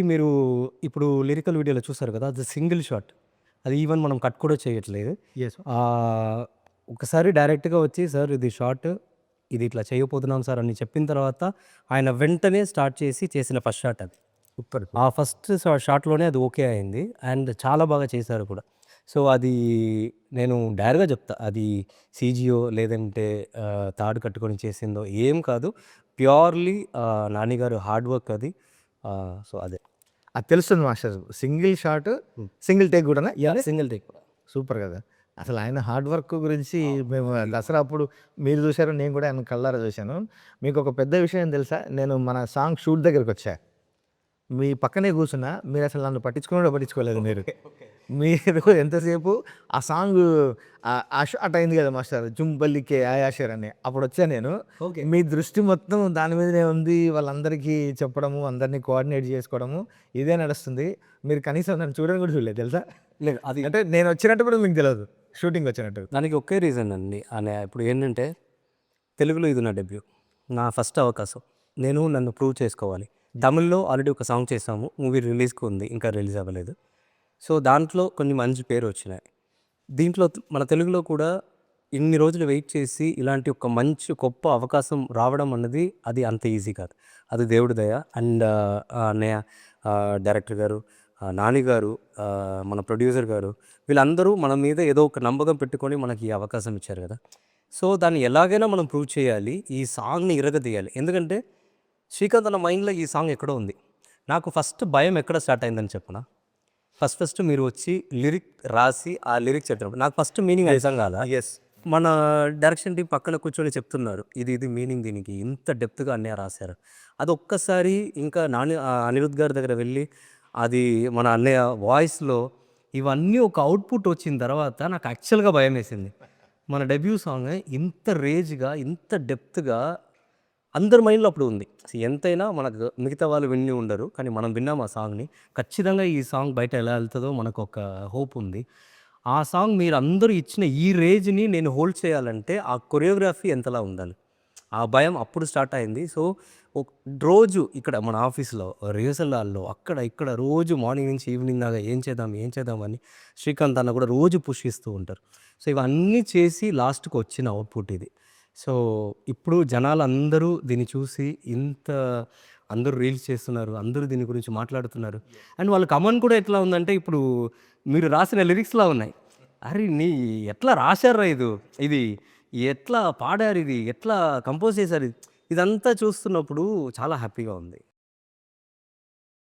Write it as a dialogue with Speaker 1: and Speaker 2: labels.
Speaker 1: మీరు ఇప్పుడు లిరికల్ వీడియోలో చూసారు కదా! అది సింగిల్ షాట్. అది ఈవెన్ మనం కట్ కూడా చేయట్లేదు.
Speaker 2: యెస్.
Speaker 1: ఆహ్, ఒకసారి డైరెక్ట్‌గా వచ్చి సార్ ఇది షాట్, ఇది ఇట్లా చేయబోతున్నాం సార్ అని చెప్పిన తర్వాత ఆయన వెంటనే స్టార్ట్ చేసిన ఫస్ట్ షాట్ అది.
Speaker 2: సూపర్.
Speaker 1: ఆ ఫస్ట్ షాట్‌లోనే అది ఓకే అయింది. అండ్ చాలా బాగా చేశారు కూడా. సో, అది నేను డైర్‌గా చెప్తా. అది సీజీయో లేదంటే తాడు కట్టుకొని చేసిందో ఏం కాదు. ప్యూర్‌లీ నాని గారు హార్డ్ వర్క్ అది. సో, అదే.
Speaker 2: అది తెలుస్తుంది master. Single shot, single take గూడానా?
Speaker 1: యాహ్! Single take.
Speaker 2: సూపర్ గదా! అసలు ఆయన హార్డ్ వర్క్ గురించి మేము దసరా అప్పుడు మీరు చూసారు. నేను గూడా ఆయన కళ్ళారా చూశాను. మీకొక పెద్ద విషయం తెలుసా? నేను మన సాంగ్ షూట్ దగ్గరికొచ్చా. మీ పక్కనే కూర్చున్నా. మీరసలు నన్ను పట్టించుకొని కూడా పట్టించుకోలేదు మీరు. మీరు ఎంతసేపు ఆ సాంగు ఆ షాట్ అయింది కదా మాస్టర్ 'జుంబల్లికే ఆయాషర్' అని. అప్పుడొచ్చా నేను.
Speaker 1: ఓకే.
Speaker 2: మీ దృష్టి మొత్తం దాని మీదనే ఉంది. వాళ్ళందరికీ చెప్పడము, అందరిని కోఆర్డినేట్ చేసుకోవడము ఇదే నడుస్తుంది. మీరు కనీసం నన్ను చూడని కూడా చూడలేదు తెలుసా?
Speaker 1: లేదు అది
Speaker 2: అంటే నేనొచ్చినట్టు కూడా మీకు తెలవదు. షూటింగొచ్చినట్టు.
Speaker 1: దానికి ఒకే రీజన్ అండి. ఇప్పుడు ఏంటంటే తెలుగులో ఇది నా డెబ్యూ. నా ఫస్ట్ అవకాశం. నన్ను ప్రూవ్ చేసుకోవాలి. తమిళ్‌లో ఆల్రెడీ ఒక సాంగ్ చేసాము. మూవీ రిలీజ్‌కి ఉంది. ఇంకా రిలీజ్ అవ్వలేదు. సో, దాంట్లో కొన్ని మంచి పేరొచ్చినాయి. దీంట్లో మన తెలుగులో కూడా ఇన్ని రోజులు వెయిట్ చేసి ఇలాంటి ఒక మంచి గొప్ప అవకాశం రావడం అన్నది అది అంత ఈజీ కాదు. అది దేవుడి దయ. అండ్ అన్నయ్య, డైరెక్టర్ గారు, నాని గారు, మన ప్రొడ్యూసర్ గారు వీళ్ళందరూ మన మీద ఏదో ఒక నమ్మకం పెట్టుకొని మనకి ఈ అవకాశం ఇచ్చారు కదా! సో, దాన్ని ఎలాగైనా మనం ప్రూవ్ చేయాలి. ఈ సాంగ్‌ని ఇరగదీయాలి. ఎందుకంటే శ్రీకాంత్ అన్న మైండ్‌లో ఈ సాంగ్ ఎక్కడో ఉంది. నాకు ఫస్ట్ భయం ఎక్కడ స్టార్ట్ అయిందని చెప్పనా? ఫస్ట్ మీరు వచ్చి లిరిక్ రాసి, ఆ లిరిక్స్ చెప్పినప్పుడు నాకు ఫస్ట్ మీనింగ్ అర్థం కాలా.
Speaker 2: యెస్.
Speaker 1: మన డైరెక్షన్ టీమ్ పక్కన కూర్చొని చెప్తున్నారు. ఇది మీనింగ్ దీనికి ఇంత డెప్త్‌గా అన్నయ్య రాశారు. అది ఒక్కసారి ఇంకా అనిరుద్ గారి దగ్గర వెళ్ళి అది మన అన్నయ్య వాయిస్‌లో ఇవన్నీ ఒక అవుట్‌పుట్ వచ్చిన తర్వాత నాకు యాక్చువల్‌గా భయమేసింది. మన డెబ్యూ సాంగ్ ఇంత రేజ్‌గా, ఇంత డెప్త్‌గా అందరి మైండ్‌లో అప్పుడు ఉంది. ఎంతైనా మనకు మిగతా వాళ్ళు విని ఉండరు. కానీ మనం విన్నాం ఆ సాంగ్‌ని. ఖచ్చితంగా ఈ సాంగ్ బయట ఎలా ఎళ్తదో మనకొక హోప్ ఉంది. ఆ సాంగ్ మీరందరూ ఇచ్చిన ఈ రేంజ్‌ని నేను హోల్డ్ చేయాలంటే ఆ కొరియోగ్రఫీ ఎంతలా ఉండాలి. ఆ భయం అప్పుడు స్టార్ట్ అయింది. సో, రోజు ఇక్కడ మన ఆఫీస్‌లో రిహర్సల్ హాల్‌లో అక్కడ ఇక్కడ రోజు మార్నింగ్ నుంచి ఈవినింగ్ దాకా ఏం చేద్దాం అని శ్రీకాంత్ అన్న కూడా రోజు పుష్ ఇస్తూ ఉంటారు. సో, ఇవన్నీ చేసి లాస్ట్‌కి వచ్చిన అవుట్‌పుట్ ఇది. సో, ఇప్పుడు జనాలందరూ దీన్ని చూసి అందరూ రీల్స్ చేస్తున్నారు. అందరూ దీని గురించి మాట్లాడుతున్నారు. అండ్ వాళ్ళ కమెంట్ కూడా ఎట్లా ఉందంటే ఇప్పుడు మీరు రాసిన లిరిక్స్‌లా ఉన్నాయి. అరే! ఎట్లా రాశార్రా ఇది ఎట్లా పాడారిది? ఎట్లా కంపోజ్ చేశారు? ఇదంతా చూస్తున్నప్పుడు చాలా హ్యాపీగా ఉంది.